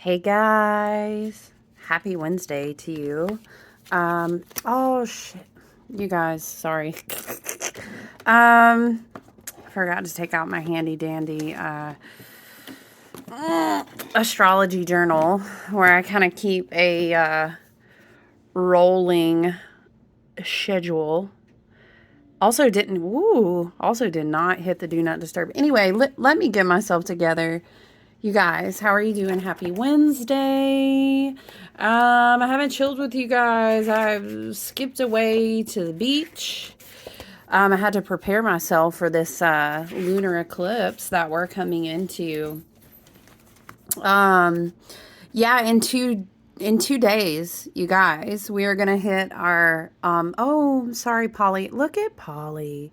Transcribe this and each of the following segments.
Hey guys, happy Wednesday to you. Oh shit, you guys, sorry. um, Forgot to take out my handy dandy astrology journal where I kind of keep a rolling schedule. Also did not hit the do not disturb. Anyway, let me get myself together. You guys, how are you doing? Happy Wednesday. I haven't chilled with you guys. I've skipped away to the beach. I had to prepare myself for this lunar eclipse that we're coming into. Yeah, in two days, you guys, we are gonna hit our oh, sorry, Polly. Look at Polly.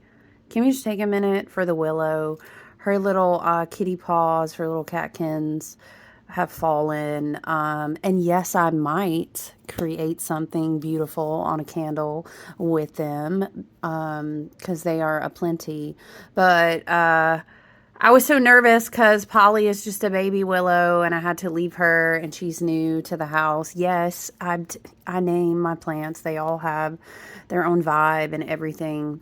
Can we just take a minute for the willow? Her little kitty paws, her little catkins have fallen. And yes, I might create something beautiful on a candle with them because they are aplenty. But I was so nervous because Polly is just a baby willow and I had to leave her and she's new to the house. Yes, I name my plants. They all have their own vibe and everything.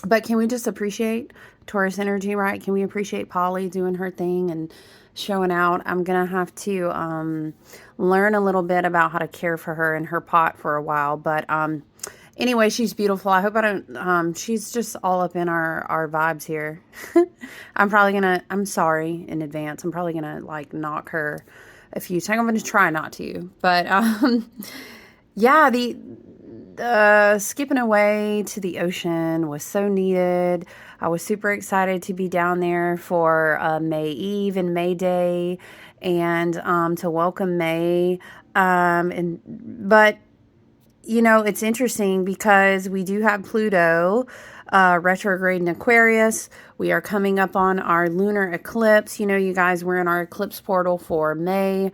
But can we just appreciate Taurus energy, right? Can we appreciate Polly doing her thing and showing out? I'm going to have to learn a little bit about how to care for her in her pot for a while. But anyway, she's beautiful. I hope I don't, she's just all up in our vibes here. I'm sorry in advance. I'm probably going to like knock her a few times. I'm going to try not to. But yeah, the skipping away to the ocean was so needed. I was super excited to be down there for May Eve and May Day and to welcome May. But you know, it's interesting because we do have Pluto retrograde in Aquarius. We are coming up on our lunar eclipse. You know, you guys, we're in our eclipse portal for May,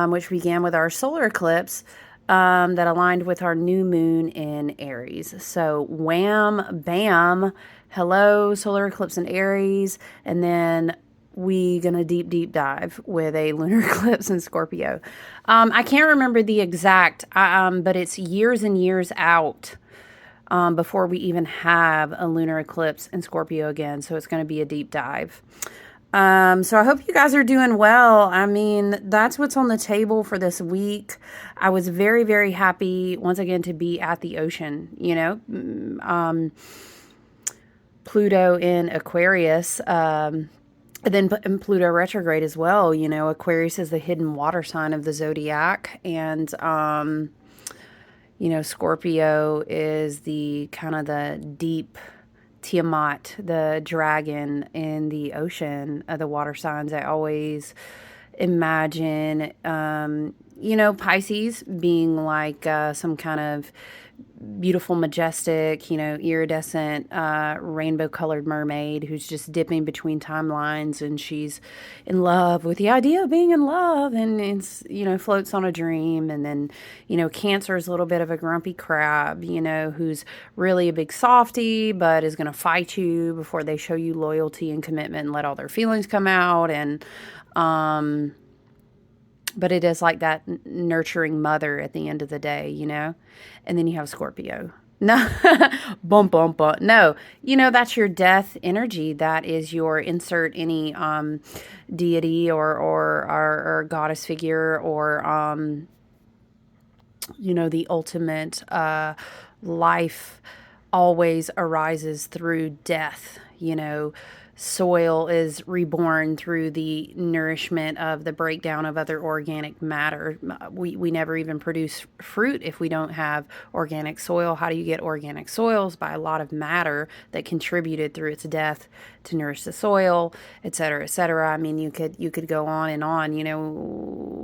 which began with our solar eclipse that aligned with our new moon in Aries. So wham, bam, hello, solar eclipse in Aries. And then we gonna deep dive with a lunar eclipse in Scorpio. I can't remember the exact, but it's years and years out before we even have a lunar eclipse in Scorpio again. So it's going to be a deep dive. So I hope you guys are doing well. I mean, that's what's on the table for this week. I was very, very happy once again to be at the ocean, you know, Pluto in Aquarius, and then Pluto retrograde as well. You know, Aquarius is the hidden water sign of the zodiac. And, you know, Scorpio is the kind of the deep Tiamat, the dragon in the ocean of the water signs. I always imagine, you know, Pisces being like some kind of beautiful, majestic, you know, iridescent, rainbow colored mermaid who's just dipping between timelines and she's in love with the idea of being in love and it's, you know, floats on a dream. And then, you know, Cancer is a little bit of a grumpy crab, you know, who's really a big softie, but is going to fight you before they show you loyalty and commitment and let all their feelings come out. And, but it is like that nurturing mother at the end of the day, you know? And then you have Scorpio. No, bum, bum, bum. No, you know, that's your death energy. That is your insert any deity or goddess figure or, you know, the ultimate life always arises through death, you know. Soil is reborn through the nourishment of the breakdown of other organic matter. We never even produce fruit if we don't have organic soil. How do you get organic soils? By a lot of matter that contributed through its death to nourish the soil, et cetera, et cetera. I mean, you could go on and on. You know,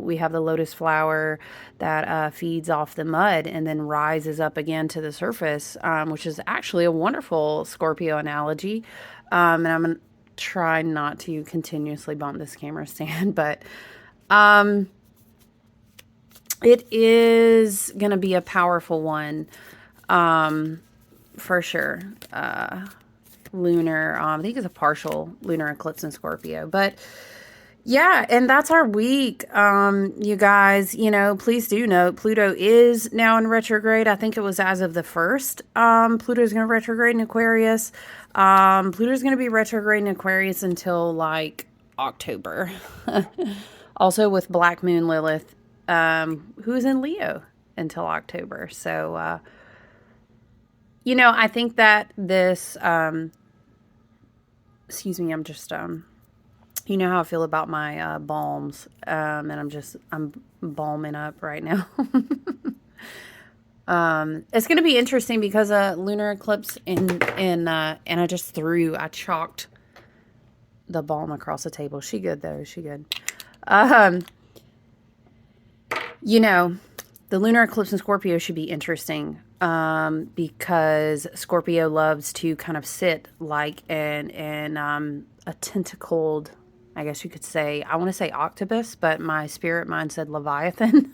we have the lotus flower that feeds off the mud and then rises up again to the surface, which is actually a wonderful Scorpio analogy. And I'm going to try not to continuously bump this camera stand, but it is going to be a powerful one for sure. Lunar, I think it's a partial lunar eclipse in Scorpio. But Yeah, and that's our week. You guys, please do note Pluto is now in retrograde. I think it was as of the 1st. Pluto's going to retrograde in Aquarius. Pluto's going to be retrograde in Aquarius until like October. Also with Black Moon Lilith, who is in Leo until October. So, I think that this, excuse me, I'm just, you know how I feel about my balms, and I'm balming up right now. It's going to be interesting because lunar eclipse and I chalked the balm across the table. She good though, she good. Um, you know, the lunar eclipse in Scorpio should be interesting, because Scorpio loves to kind of sit like a tentacled, I guess you could say, I want to say octopus, but my spirit mind said Leviathan.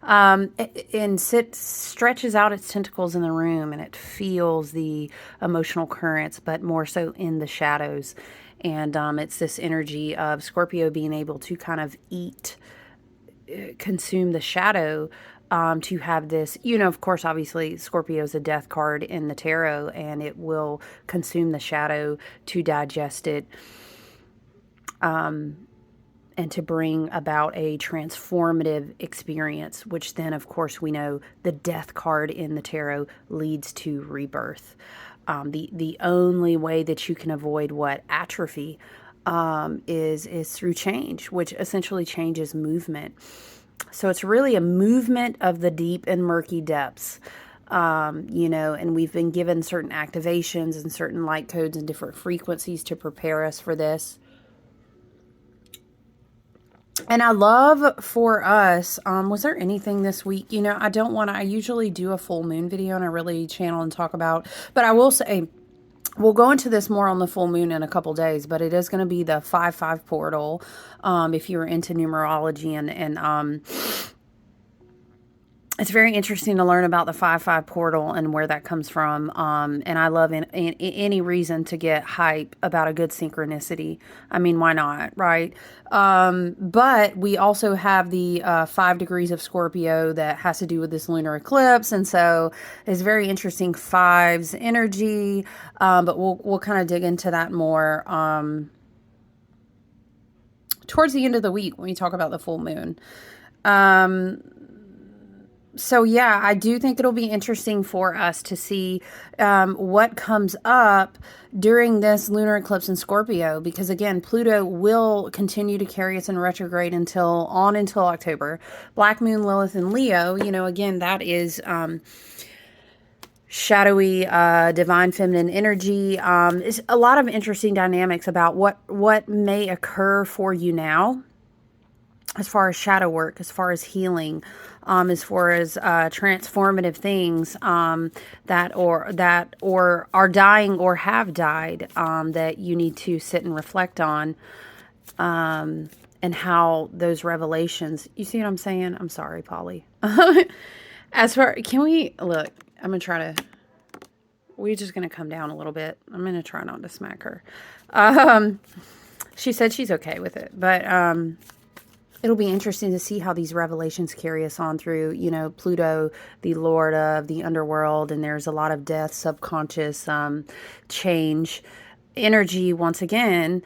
And stretches out its tentacles in the room, and it feels the emotional currents, but more so in the shadows. And it's this energy of Scorpio being able to kind of consume the shadow, to have this, of course, obviously, Scorpio is a death card in the tarot, and it will consume the shadow to digest it, and to bring about a transformative experience, which then, of course, we know the death card in the tarot leads to rebirth. The only way that you can avoid what atrophy, is through change, which essentially changes movement. So it's really a movement of the deep and murky depths. And we've been given certain activations and certain light codes and different frequencies to prepare us for this. And I love for us, was there anything this week? I usually do a full moon video and I really channel and talk about, but I will say, we'll go into this more on the full moon in a couple days, but it is going to be the 5-5 portal. If you're into numerology, and it's very interesting to learn about the 5-5 portal and where that comes from. And I love in any reason to get hype about a good synchronicity. I mean, why not, right? But we also have the 5 degrees of Scorpio that has to do with this lunar eclipse. And so it's very interesting fives energy. But we'll kind of dig into that more towards the end of the week when we talk about the full moon. So yeah, I do think it'll be interesting for us to see what comes up during this lunar eclipse in Scorpio, because again, Pluto will continue to carry us in retrograde until October. Black Moon Lilith in Leo, again, that is shadowy, divine feminine energy. It's a lot of interesting dynamics about what may occur for you now, as far as shadow work, as far as healing, as far as transformative things, that are dying or have died, that you need to sit and reflect on, and how those revelations. You see what I'm saying? I'm sorry, Polly. Can we look? I'm gonna try to. We're just gonna come down a little bit. I'm gonna try not to smack her. She said she's okay with it, but it'll be interesting to see how these revelations carry us on through, Pluto, the Lord of the underworld, and there's a lot of death, subconscious change, energy once again.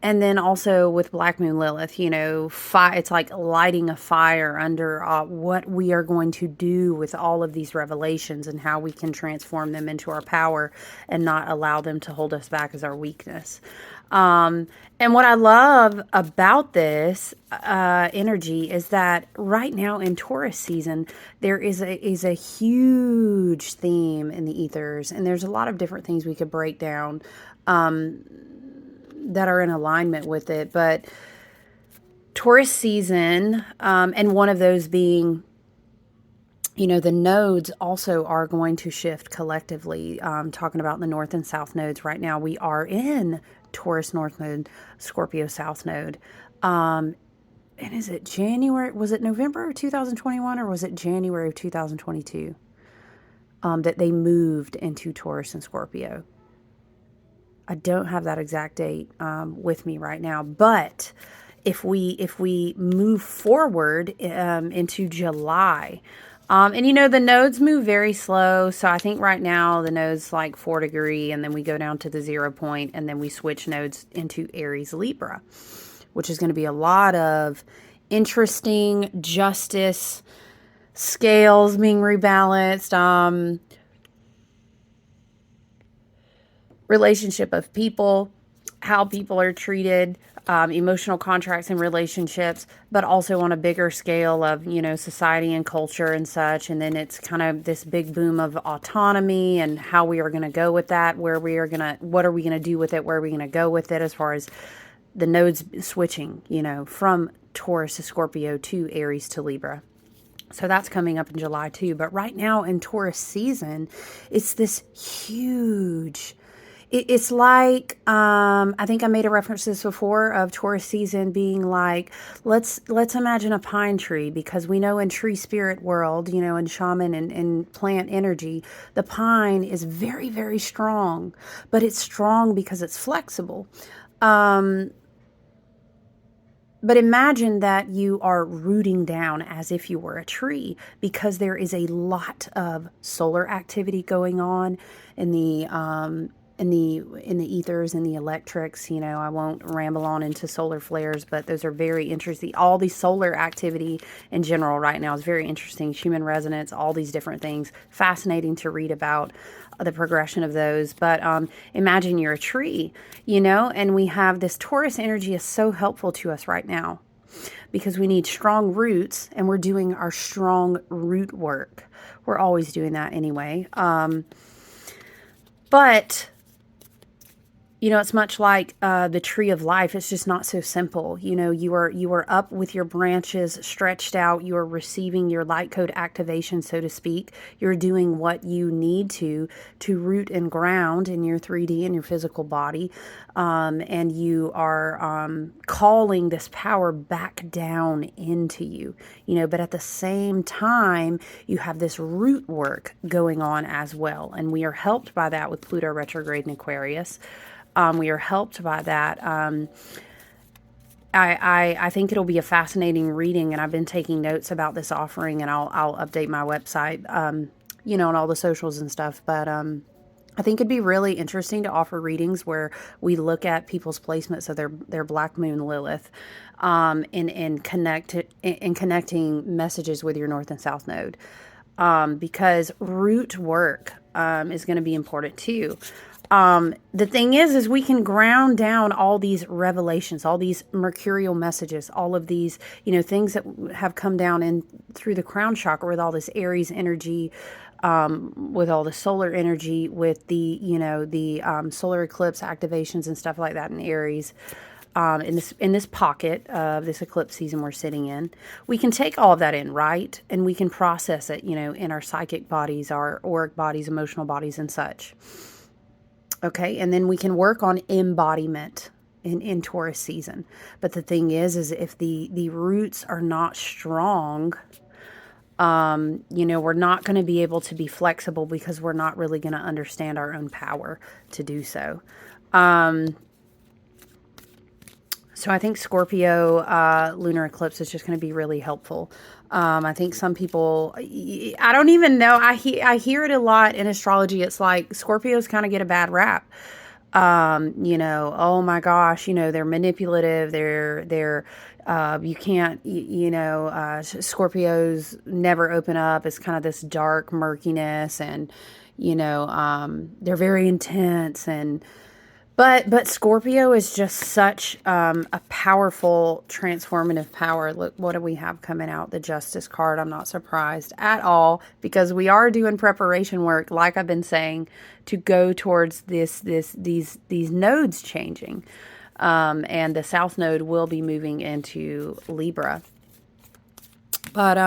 And then also with Black Moon Lilith, it's like lighting a fire under what we are going to do with all of these revelations and how we can transform them into our power and not allow them to hold us back as our weakness. And what I love about this energy is that right now in Taurus season, there is a huge theme in the ethers, and there's a lot of different things we could break down that are in alignment with it. But Taurus season, and one of those being, the nodes also are going to shift collectively. Talking about the North and South nodes right now, we are in Taurus North node, Scorpio South node. And is it January? Was it November of 2021 or was it January of 2022 that they moved into Taurus and Scorpio? I don't have that exact date with me right now, but if we move forward into July, and you know the nodes move very slow, so I think right now the node's like 4°, and then we go down to the 0 point, and then we switch nodes into Aries Libra, which is going to be a lot of interesting justice, scales being rebalanced, relationship of people, how people are treated, emotional contracts and relationships, but also on a bigger scale of, you know, society and culture and such. And then it's kind of this big boom of autonomy and how we are going to go with that, what are we going to do with it, where are we going to go with it as far as the nodes switching, you know, from Taurus to Scorpio to Aries to Libra. So that's coming up in July too. But right now in Taurus season, it's this huge, it's like, I think I made a reference to this before of Taurus season being like, let's imagine a pine tree, because we know in tree spirit world, you know, in shaman and plant energy, the pine is very, very strong, but it's strong because it's flexible. But imagine that you are rooting down as if you were a tree, because there is a lot of solar activity going on in the ethers and the electrics. You know, I won't ramble on into solar flares, but those are very interesting. All the solar activity in general right now is very interesting. Human resonance, all these different things, fascinating to read about the progression of those. But imagine you're a tree, you know, and we have this Taurus energy is so helpful to us right now because we need strong roots, and we're doing our strong root work. We're always doing that anyway. But you know, it's much like the tree of life. It's just not so simple. You know, you are up with your branches stretched out. You are receiving your light code activation, so to speak. You're doing what you need to root and ground in your 3D and your physical body. And you are calling this power back down into you, you know, but at the same time, you have this root work going on as well. And we are helped by that with Pluto retrograde in Aquarius. We are helped by that. I think it'll be a fascinating reading, and I've been taking notes about this offering, and I'll update my website, you know, and all the socials and stuff. But I think it'd be really interesting to offer readings where we look at people's placements of their Black Moon Lilith, and connecting messages with your North and South Node, because root work is going to be important too. The thing is we can ground down all these revelations, all these mercurial messages, all of these, you know, things that have come down in through the crown chakra with all this Aries energy, with all the solar energy, with the, you know, the solar eclipse activations and stuff like that in Aries. In this pocket of this eclipse season we're sitting in, we can take all of that in, right? And we can process it, you know, in our psychic bodies, our auric bodies, emotional bodies, and such. Okay, and then we can work on embodiment in Taurus season. But the thing is if the roots are not strong, you know, we're not going to be able to be flexible, because we're not really going to understand our own power to do so. So I think Scorpio lunar eclipse is just going to be really helpful. I think some people, I don't even know, I hear it a lot in astrology. It's like Scorpios kind of get a bad rap. You know, oh my gosh, you know, they're manipulative. They're you can't, you know, Scorpios never open up. It's kind of this dark murkiness, and, you know, they're very intense, and but Scorpio is just such a powerful, transformative power. Look, what do we have coming out? The Justice card. I'm not surprised at all, because we are doing preparation work, like I've been saying, to go towards these nodes changing. And the South Node will be moving into Libra. But,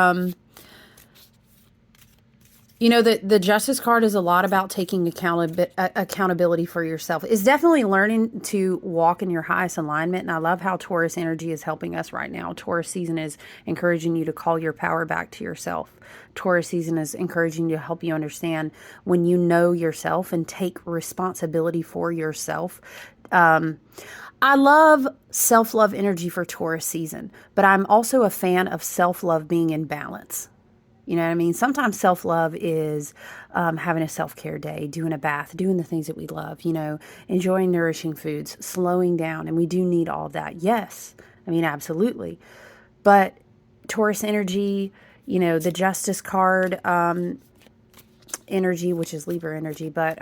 You know, the Justice card is a lot about taking accountability for yourself. It's definitely learning to walk in your highest alignment. And I love how Taurus energy is helping us right now. Taurus season is encouraging you to call your power back to yourself. Taurus season is encouraging you to help you understand when you know yourself and take responsibility for yourself. I love self-love energy for Taurus season, but I'm also a fan of self-love being in balance. You know what I mean? Sometimes self-love is having a self-care day, doing a bath, doing the things that we love, you know, enjoying nourishing foods, slowing down. And we do need all of that. Yes. I mean, absolutely. But Taurus energy, you know, the Justice card energy, which is Libra energy, but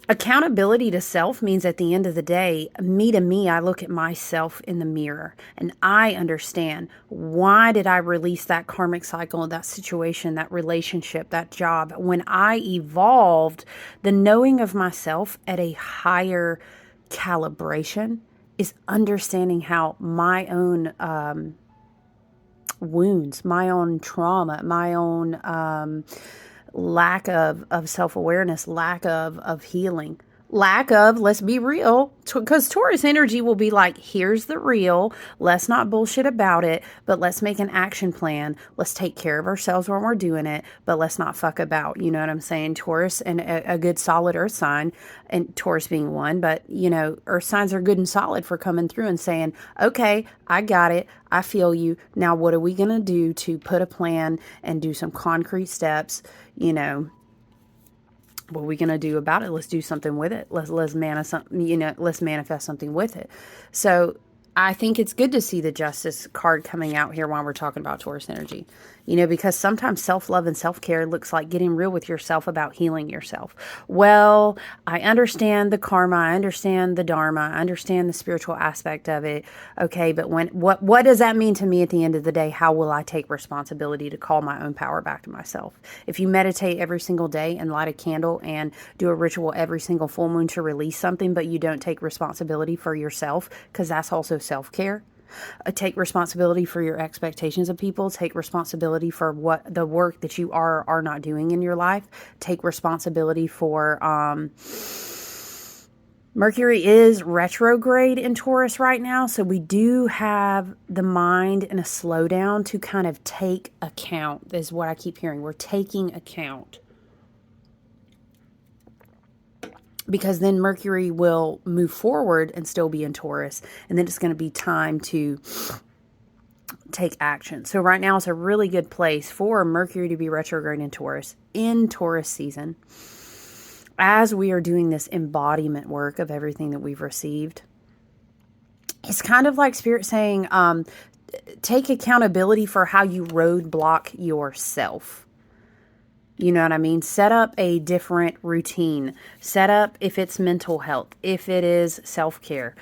accountability to self means at the end of the day, me to me, I look at myself in the mirror and I understand, why did I release that karmic cycle, that situation, that relationship, that job? When I evolved, the knowing of myself at a higher calibration is understanding how my own wounds, my own trauma, my own lack of self-awareness, lack of healing, lack of, let's be real, because Taurus energy will be like, here's the real, let's not bullshit about it, but let's make an action plan. Let's take care of ourselves when we're doing it, but let's not fuck about. You know what I'm saying? Taurus, and a good solid earth sign, and Taurus being one, but you know, earth signs are good and solid for coming through and saying, okay, I got it. I feel you. Now, what are we going to do to put a plan and do some concrete steps? You know, what are we going to do about it? Let's do something with it. Let's manifest something with it. So I think it's good to see the Justice card coming out here while we're talking about Taurus energy. You know, because sometimes self-love and self-care looks like getting real with yourself about healing yourself. Well, I understand the karma, I understand the dharma, I understand the spiritual aspect of it. Okay, but what does that mean to me at the end of the day? How will I take responsibility to call my own power back to myself? If you meditate every single day and light a candle and do a ritual every single full moon to release something, but you don't take responsibility for yourself, because that's also self-care. Take responsibility for your expectations of people. Take responsibility for what the work that you are not doing in your life. Take responsibility for Mercury is retrograde in Taurus right now, so we do have the mind in a slowdown to kind of take account, is what I keep hearing. We're taking account. Because then Mercury will move forward and still be in Taurus. And then it's going to be time to take action. So right now it's a really good place for Mercury to be retrograde in Taurus season. As we are doing this embodiment work of everything that we've received, it's kind of like Spirit saying, take accountability for how you roadblock yourself. You know what I mean? Set up a different routine. Set up, if it's mental health, if it is self-care.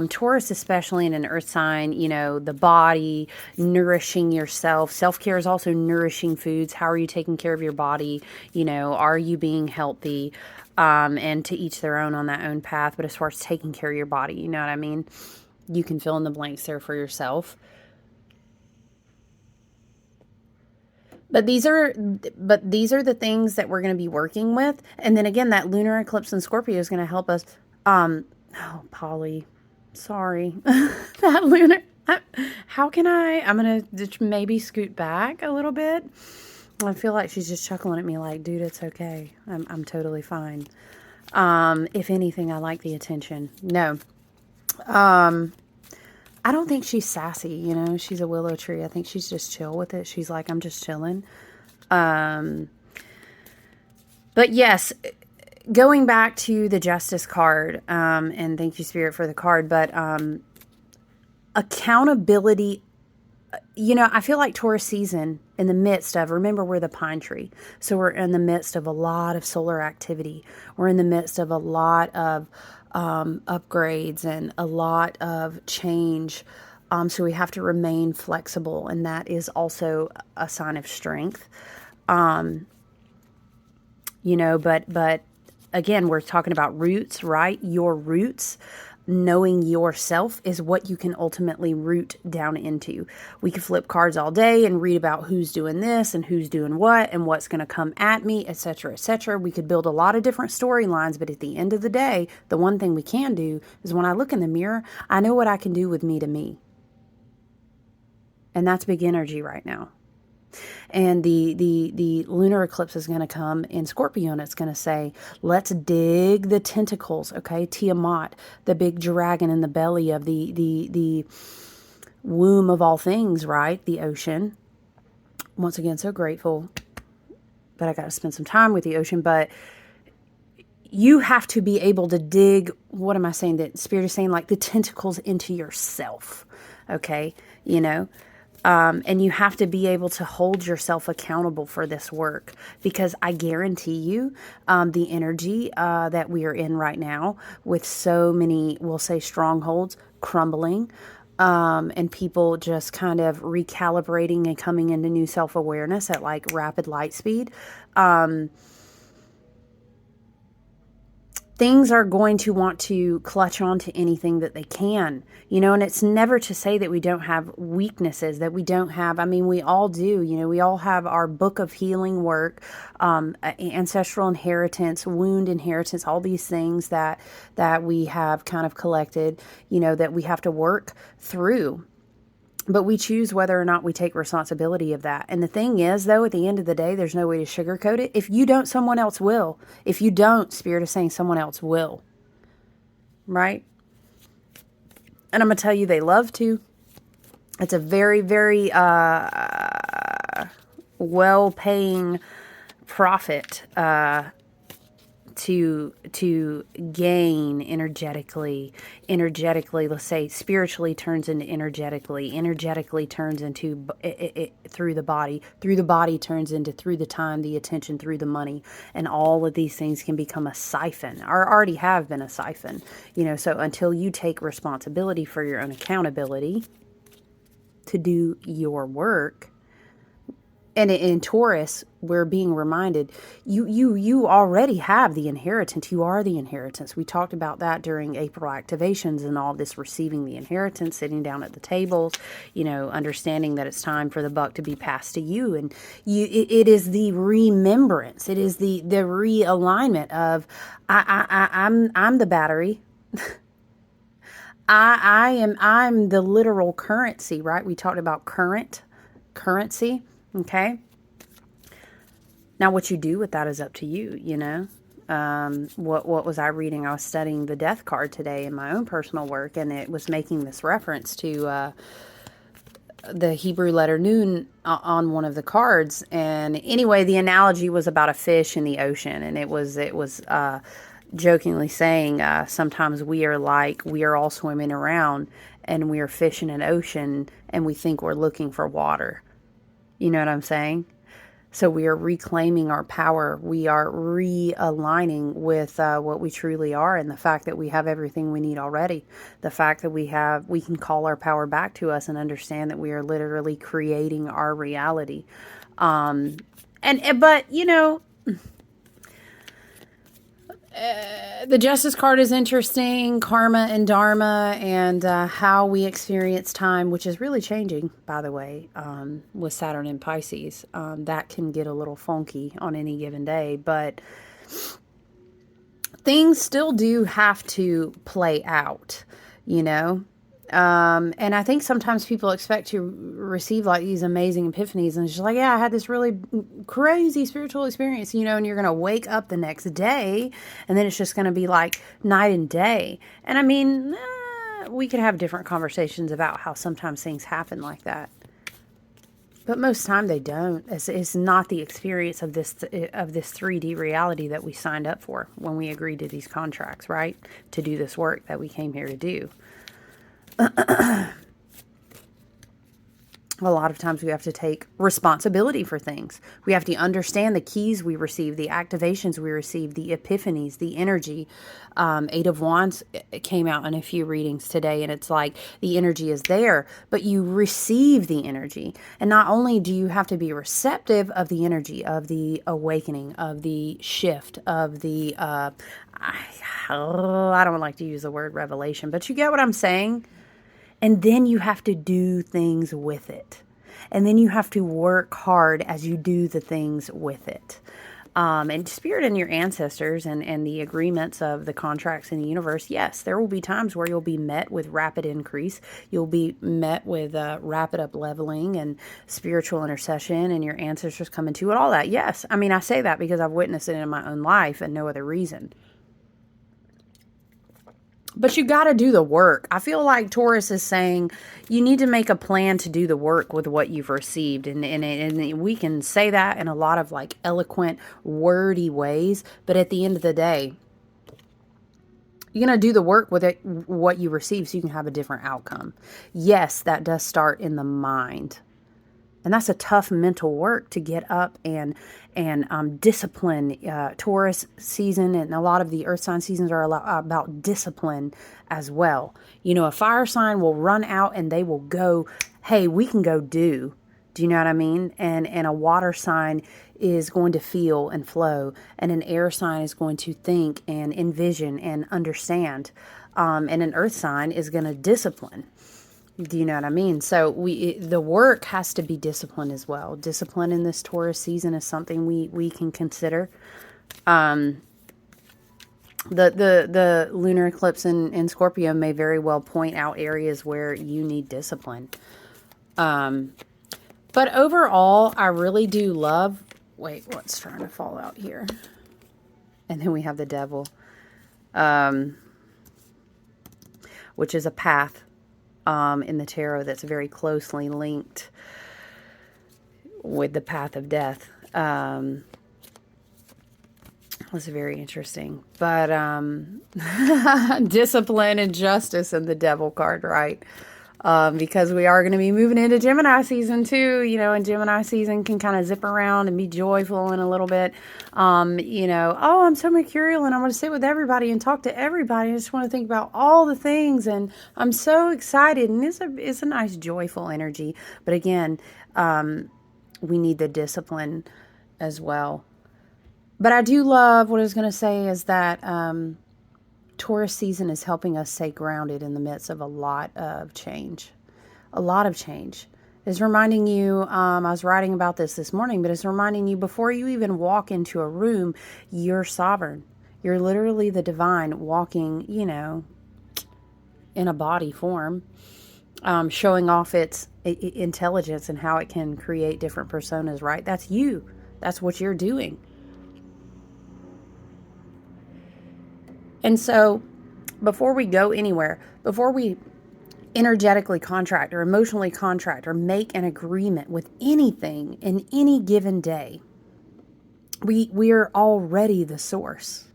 Taurus, especially in an earth sign, you know, the body, nourishing yourself. Self-care is also nourishing foods. How are you taking care of your body? You know, are you being healthy? And to each their own on that own path. But as far as taking care of your body, you know what I mean? You can fill in the blanks there for yourself. But these are the things that we're going to be working with. And then again, that lunar eclipse in Scorpio is going to help us. Oh, Polly, sorry. That lunar, how can I'm going to maybe scoot back a little bit. I feel like she's just chuckling at me like, dude, it's okay. I'm totally fine. If anything, I like the attention. No. I don't think she's sassy, you know. She's a willow tree. I think she's just chill with it. She's like, I'm just chilling. But yes, going back to the Justice card, and thank you, Spirit, for the card, but accountability, you know, I feel like Taurus season in the midst of, remember, we're the pine tree. So we're in the midst of a lot of solar activity. We're in the midst of a lot of upgrades and a lot of change. So we have to remain flexible, and that is also a sign of strength. You know, but again, we're talking about roots, right? Your roots. knowing yourself is what you can ultimately root down into. We could flip cards all day and read about who's doing this and who's doing what and what's going to come at me, etc., etc. We could build a lot of different storylines, but at the end of the day, the one thing we can do is when I look in the mirror, I know what I can do with me to me. And that's big energy right now. And the lunar eclipse is going to come in Scorpio, and it's going to say, let's dig the tentacles, okay? Tiamat, the big dragon in the belly of the womb of all things, right? The ocean. Once again, so grateful, but I got to spend some time with the ocean. But you have to be able to dig, what am I saying? That Spirit is saying, like the tentacles into yourself, okay? You know? And you have to be able to hold yourself accountable for this work, because I guarantee you the energy that we are in right now, with so many, we'll say, strongholds crumbling, and people just kind of recalibrating and coming into new self-awareness at like rapid light speed. Things are going to want to clutch on to anything that they can, you know, and it's never to say that we don't have weaknesses, that we don't have, I mean, we all do, you know, we all have our book of healing work, ancestral inheritance, wound inheritance, all these things that we have kind of collected, you know, that we have to work through. But we choose whether or not we take responsibility of that. And the thing is, though, at the end of the day, there's no way to sugarcoat it. If you don't, someone else will. If you don't, Spirit is saying someone else will. Right? And I'm going to tell you, they love to. It's a very, very well-paying profit to gain energetically, let's say spiritually turns into energetically turns into through the body turns into through the time, the attention, through the money, and all of these things can become a siphon, or already have been a siphon, you know. So until you take responsibility for your own accountability to do your work. And in Taurus, we're being reminded, you already have the inheritance. You are the inheritance. We talked about that during April activations and all this, receiving the inheritance, sitting down at the tables, you know, understanding that it's time for the buck to be passed to you. And it is the remembrance. It is the realignment of, I'm the battery. I'm the literal currency, right? We talked about currency. Okay. Now what you do with that is up to you, you know. What was I reading? I was studying the death card today in my own personal work, and it was making this reference to the Hebrew letter Nun on one of the cards. And anyway, the analogy was about a fish in the ocean, and it was jokingly saying sometimes we are all swimming around and we are fish in an ocean, and we think we're looking for water. You know what I'm saying? So we are reclaiming our power. We are realigning with what we truly are, and the fact that we have everything we need already. The fact that we can call our power back to us and understand that we are literally creating our reality. But you know, the Justice card is interesting, karma and dharma, and how we experience time, which is really changing, by the way, with Saturn in Pisces. That can get a little funky on any given day, but things still do have to play out, you know. And I think sometimes people expect to receive like these amazing epiphanies, and it's just like, yeah, I had this really crazy spiritual experience, you know, and you're going to wake up the next day and then it's just going to be like night and day. And I mean, we could have different conversations about how sometimes things happen like that, but most time they don't. It's not the experience of this 3D reality that we signed up for when we agreed to these contracts, right? To do this work that we came here to do. A lot of times we have to take responsibility for things. We have to understand the keys we receive, the activations we receive, the epiphanies, the energy. Eight of Wands came out in a few readings today, and it's like the energy is there, but you receive the energy. And not only do you have to be receptive of the energy, of the awakening, of the shift, of the, I don't like to use the word revelation, but you get what I'm saying? And then you have to do things with it. And then you have to work hard as you do the things with it. And spirit and your ancestors and the agreements of the contracts in the universe, yes, there will be times where you'll be met with rapid increase. You'll be met with rapid up leveling and spiritual intercession and your ancestors coming to it, all that. Yes, I mean, I say that because I've witnessed it in my own life and no other reason. But you got to do the work. I feel like Taurus is saying you need to make a plan to do the work with what you've received. And we can say that in a lot of like eloquent, wordy ways. But at the end of the day, you're going to do the work with it, what you receive, so you can have a different outcome. Yes, that does start in the mind. And that's a tough mental work to get up and discipline. Taurus season and a lot of the earth sign seasons are about discipline as well. You know, a fire sign will run out and they will go, hey, we can go do. Do you know what I mean? And a water sign is going to feel and flow. And an air sign is going to think and envision and understand. And an earth sign is going to discipline. Do you know what I mean? So the work has to be discipline as well. Discipline in this Taurus season is something we can consider. The lunar eclipse in Scorpio may very well point out areas where you need discipline. But overall, I really do love... Wait, what's trying to fall out here? And then we have the devil, which is a path. In the tarot that's very closely linked with the path of death. It's very interesting. But discipline and justice in the devil card, right? Because we are going to be moving into Gemini season too, you know, and Gemini season can kind of zip around and be joyful in a little bit. You know, oh, I'm so mercurial and I want to sit with everybody and talk to everybody. I just want to think about all the things and I'm so excited. And it's a nice joyful energy. But again, we need the discipline as well. But I do love, what I was going to say is that, Taurus season is helping us stay grounded in the midst of a lot of change. A lot of change. It's reminding you, I was writing about this morning, but it's reminding you before you even walk into a room, you're sovereign. You're literally the divine walking, you know, in a body form, showing off its intelligence and how it can create different personas, right? That's you. That's what you're doing. And so before we go anywhere, before we energetically contract or emotionally contract or make an agreement with anything in any given day, we are already the source.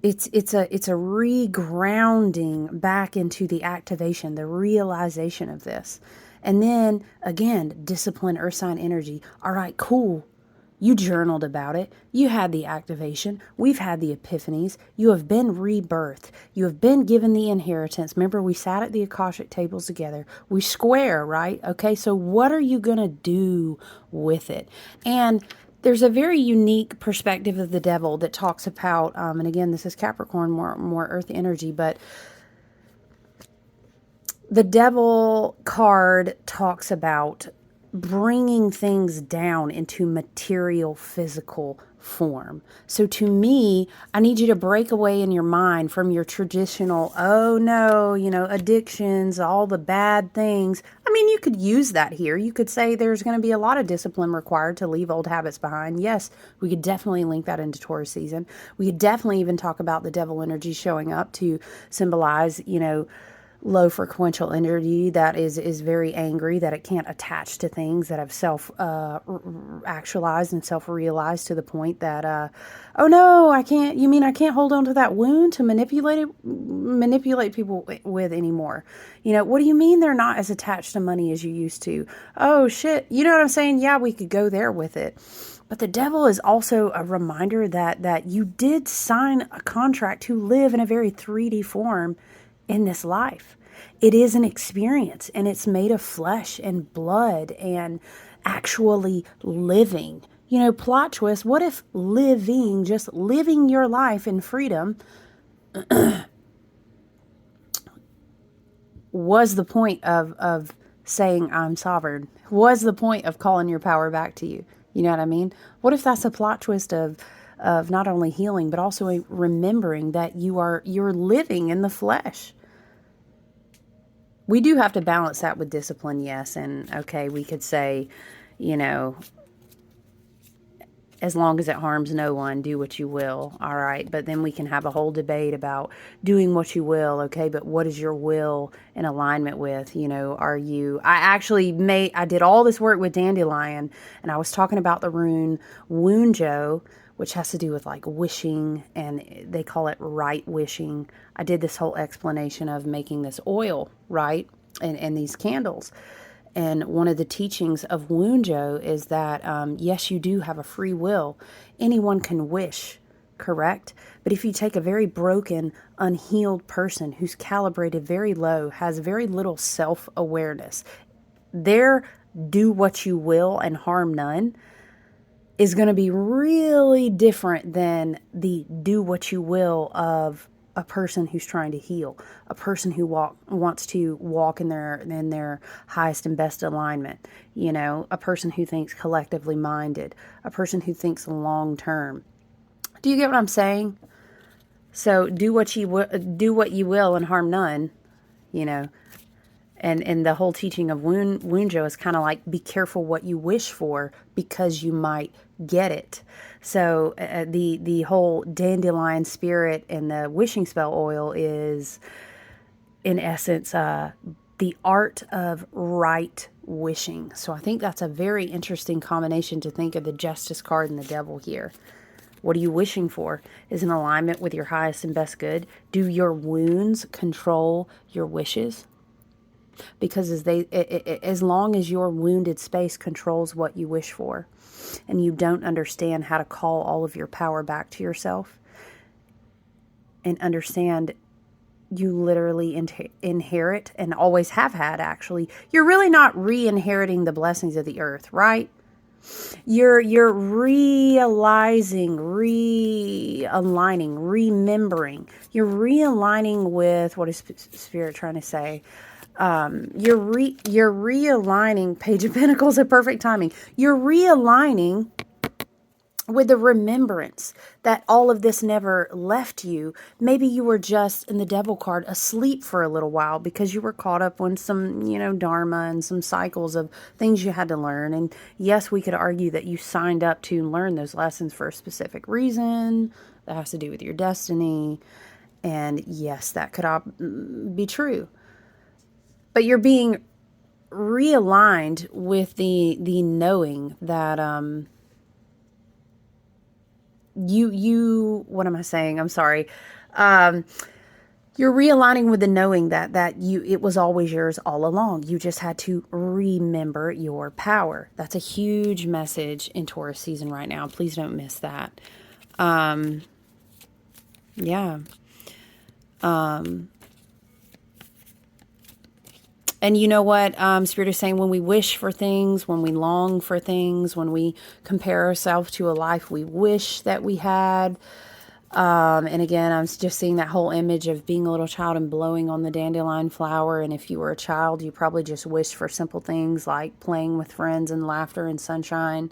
It's a regrounding back into the activation, the realization of this. And then again, discipline, earth sign energy. All right, cool. You journaled about it. You had the activation. We've had the epiphanies. You have been rebirthed. You have been given the inheritance. Remember, we sat at the Akashic tables together. We square, right? Okay, so what are you going to do with it? And there's a very unique perspective of the devil that talks about, and again, this is Capricorn, more earth energy, but the devil card talks about bringing things down into material, physical form. So to me, I need you to break away in your mind from your traditional, oh no, you know, addictions, all the bad things. I mean, you could use that here. You could say there's going to be a lot of discipline required to leave old habits behind. Yes, we could definitely link that into Taurus season. We could definitely even talk about the devil energy showing up to symbolize, you know, low frequential energy that is very angry that it can't attach to things that have self actualized and self realized to the point that oh no, I can't, you mean I can't hold on to that wound to manipulate people with anymore? You know, what do you mean they're not as attached to money as you used to? Oh shit, you know what I'm saying? Yeah, we could go there with it. But the devil is also a reminder that you did sign a contract to live in a very 3D form in this life. It is an experience, and it's made of flesh and blood and actually living. You know, plot twist, what if living, just living your life in freedom, was the point of saying I'm sovereign? Was the point of calling your power back to you? You know what I mean? What if that's a plot twist of not only healing, but also remembering that you're living in the flesh? We do have to balance that with discipline, yes. And okay, we could say, you know, as long as it harms no one, do what you will. All right. But then we can have a whole debate about doing what you will. Okay. But what is your will in alignment with? You know, I did all this work with Dandelion, and I was talking about the rune Wunjo, which has to do with like wishing, and they call it right wishing. I did this whole explanation of making this oil, right? And these candles. And one of the teachings of Wunjo is that, yes, you do have a free will. Anyone can wish, correct? But if you take a very broken, unhealed person who's calibrated very low, has very little self-awareness, their do what you will and harm none is going to be really different than the do what you will of a person who's trying to heal, a person who wants to walk in their highest and best alignment, you know, a person who thinks collectively minded, a person who thinks long term. Do you get what I'm saying? So do what you will and harm none, you know. And the whole teaching of Wunjo is kind of like, be careful what you wish for because you might get it. So the whole dandelion spirit and the wishing spell oil is, in essence, the art of right wishing. So I think that's a very interesting combination to think of the Justice card and the Devil here. What are you wishing for? Is in alignment with your highest and best good? Do your wounds control your wishes? Because as long as your wounded space controls what you wish for, and you don't understand how to call all of your power back to yourself, and understand you literally inherit, and always have had, actually, you're really not re-inheriting the blessings of the earth, right? You're realizing, realigning, remembering. You're realigning with, what is Spirit trying to say? You're realigning. Page of Pentacles at perfect timing. You're realigning with the remembrance that all of this never left you. Maybe you were just, in the Devil card, asleep for a little while because you were caught up on some, you know, dharma and some cycles of things you had to learn. And yes, we could argue that you signed up to learn those lessons for a specific reason that has to do with your destiny. And yes, that could be true. But you're being realigned with the knowing that what am I saying? I'm sorry. You're realigning with the knowing that it was always yours all along. You just had to remember your power. That's a huge message in Taurus season right now. Please don't miss that. Yeah. And you know what? Spirit is saying, when we wish for things, when we long for things, when we compare ourselves to a life we wish that we had. And again, I'm just seeing that whole image of being a little child and blowing on the dandelion flower. And if you were a child, you probably just wished for simple things like playing with friends and laughter and sunshine.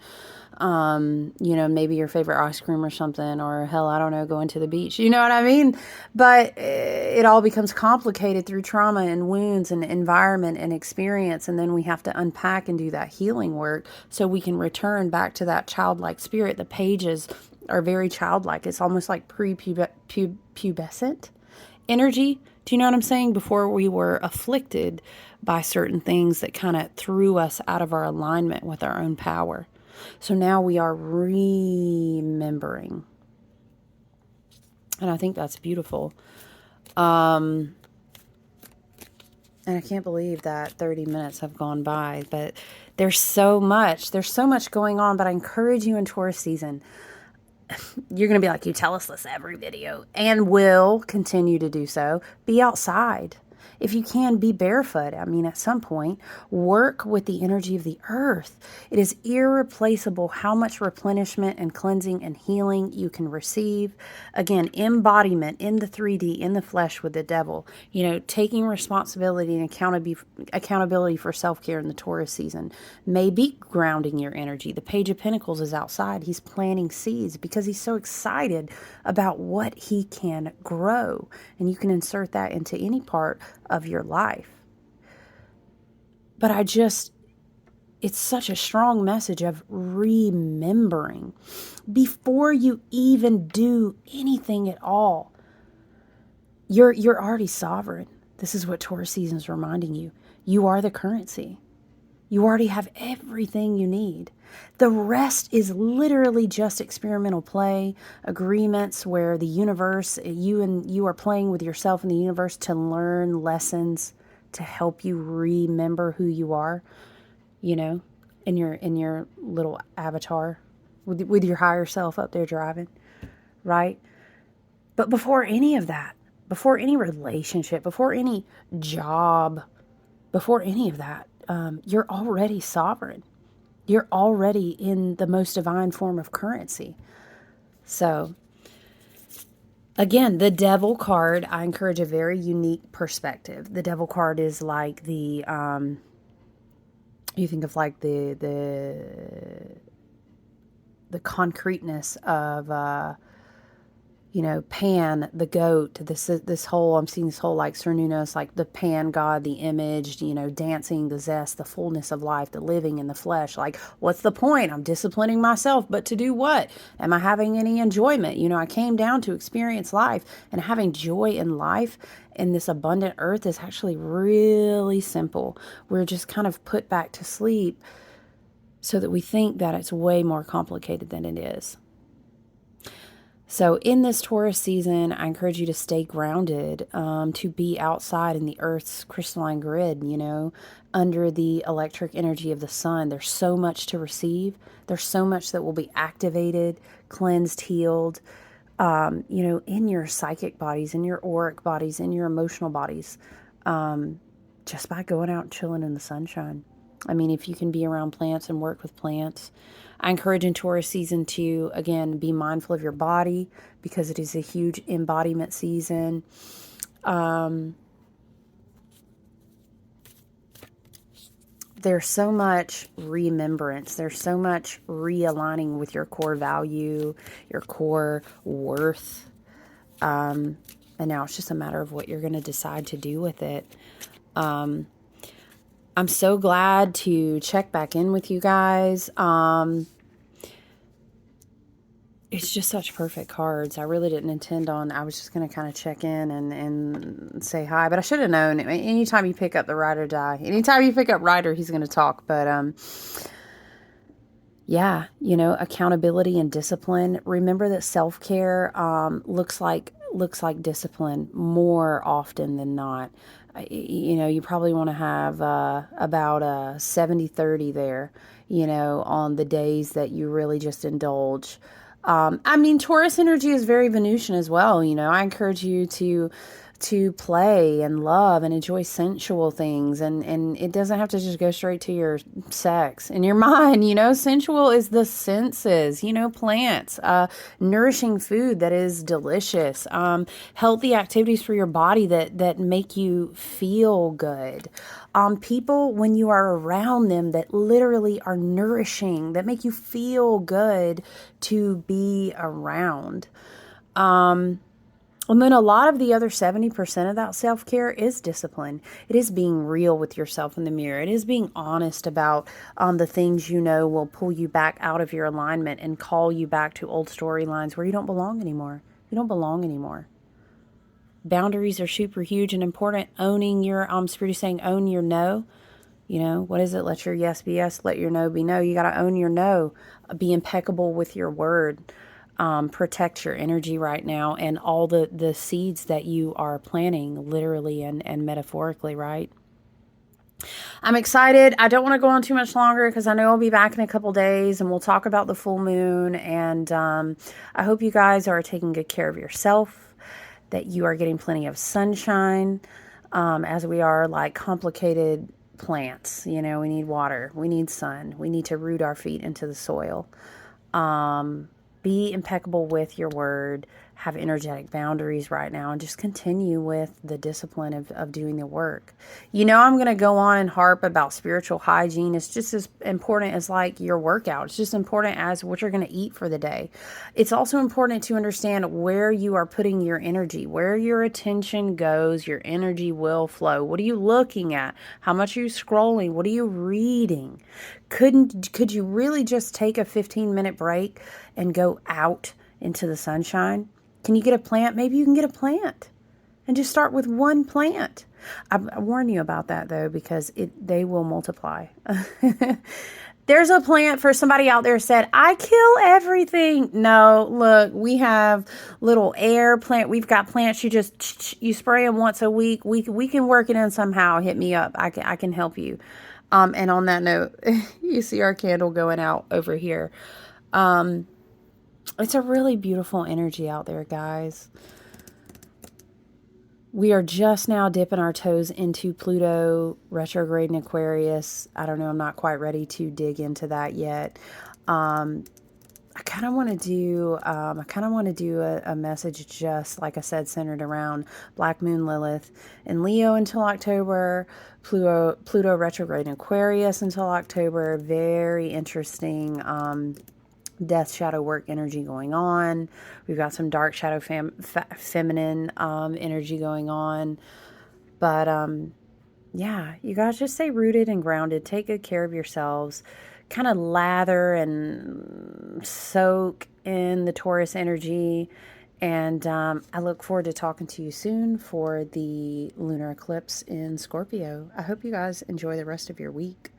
You know, maybe your favorite ice cream or something, or hell, I don't know, going to the beach. You know what I mean? But it all becomes complicated through trauma and wounds and environment and experience. And then we have to unpack and do that healing work so we can return back to that childlike spirit. The pages are very childlike. It's almost like pre-pubescent energy. Do you know what I'm saying? Before we were afflicted by certain things that kind of threw us out of our alignment with our own power. So now we are remembering. And I think that's beautiful. And I can't believe that 30 minutes have gone by, but there's so much going on. But I encourage you in Taurus season, you're going to be like, you tell us this every video, and will continue to do so. Be outside. If you can, be barefoot. I mean, at some point, work with the energy of the earth. It is irreplaceable how much replenishment and cleansing and healing you can receive. Again, embodiment in the 3D, in the flesh with the devil. You know, taking responsibility and accountability for self-care in the Taurus season may be grounding your energy. The Page of Pentacles is outside. He's planting seeds because he's so excited about what he can grow. And you can insert that into any part of your life. But it's such a strong message of remembering before you even do anything at all. You're already sovereign. This is what Taurus season is reminding you. You are the currency. You already have everything you need. The rest is literally just experimental play, agreements where the universe, you are playing with yourself and the universe to learn lessons to help you remember who you are, you know, in your little avatar with your higher self up there driving, right? But before any of that, before any relationship, before any job, before any of that, you're already sovereign. You're already in the most divine form of currency. So, again, the Devil card, I encourage a very unique perspective. The Devil card is like the, you think of like the concreteness of, you know, Pan, the goat, this whole, I'm seeing this whole like Cernunnos, like the Pan god, the image, you know, dancing, the zest, the fullness of life, the living in the flesh. Like, what's the point? I'm disciplining myself, but to do what? Am I having any enjoyment? You know, I came down to experience life, and having joy in life in this abundant earth is actually really simple. We're just kind of put back to sleep so that we think that it's way more complicated than it is. So in this Taurus season, I encourage you to stay grounded, to be outside in the Earth's crystalline grid, you know, under the electric energy of the sun. There's so much to receive. There's so much that will be activated, cleansed, healed, you know, in your psychic bodies, in your auric bodies, in your emotional bodies, just by going out and chilling in the sunshine. I mean, if you can be around plants and work with plants. I encourage in Taurus season to, again, be mindful of your body because it is a huge embodiment season. There's so much remembrance. There's so much realigning with your core value, your core worth. And now it's just a matter of what you're going to decide to do with it. I'm so glad to check back in with you guys. It's just such perfect cards. I really didn't intend on, I was just going to kind of check in and say hi, but I should have known. Anytime you pick up the Rider die, anytime you pick up Rider, he's going to talk. But, yeah, you know, accountability and discipline. Remember that self-care, looks like discipline more often than not. You know, you probably want to have about a 70-30 there, you know, on the days that you really just indulge. I mean, Taurus energy is very Venusian as well. You know, I encourage you to play and love and enjoy sensual things. And it doesn't have to just go straight to your sex and your mind, you know. Sensual is the senses, you know, plants, nourishing food that is delicious, healthy activities for your body that make you feel good. People, when you are around them, that literally are nourishing, that make you feel good to be around. And then a lot of the other 70% of that self-care is discipline. It is being real with yourself in the mirror. It is being honest about the things you know will pull you back out of your alignment and call you back to old storylines where you don't belong anymore. You don't belong anymore. Boundaries are super huge and important. Owning your, Spirit is saying own your no. You know, what is it? Let your yes be yes, let your no be no. You got to own your no. Be impeccable with your word. Protect your energy right now and all the seeds that you are planting, literally and metaphorically, right? I'm excited. I don't want to go on too much longer because I know I'll be back in a couple days and we'll talk about the full moon. And I hope you guys are taking good care of yourself, that you are getting plenty of sunshine, as we are like complicated plants. You know, we need water, we need sun, we need to root our feet into the soil. Be impeccable with your word, have energetic boundaries right now, and just continue with the discipline of doing the work. You know, I'm going to go on and harp about spiritual hygiene. It's just as important as like your workout. It's just important as what you're going to eat for the day. It's also important to understand where you are putting your energy. Where your attention goes, your energy will flow. What are you looking at? How much are you scrolling? What are you reading? Could you really just take a 15-minute break and go out into the sunshine? Can you get a plant? Maybe you can get a plant and just start with one plant. I warn you about that though, because they will multiply. There's a plant for somebody out there said, I kill everything. No, look, we have little air plant. We've got plants. You spray them once a week. We can work it in somehow. Hit me up. I can help you. And on that note, you see our candle going out over here. It's a really beautiful energy out there, guys. We are just now dipping our toes into Pluto retrograde in Aquarius. I don't know. I'm not quite ready to dig into that yet. I kind of want to do, a message just, like I said, centered around Black Moon Lilith in Leo until October, Pluto retrograde in Aquarius until October. Very interesting death shadow work energy going on. We've got some dark shadow feminine energy going on. But yeah, you guys just stay rooted and grounded. Take good care of yourselves. Kind of lather and soak in the Taurus energy. And I look forward to talking to you soon for the lunar eclipse in Scorpio. I hope you guys enjoy the rest of your week.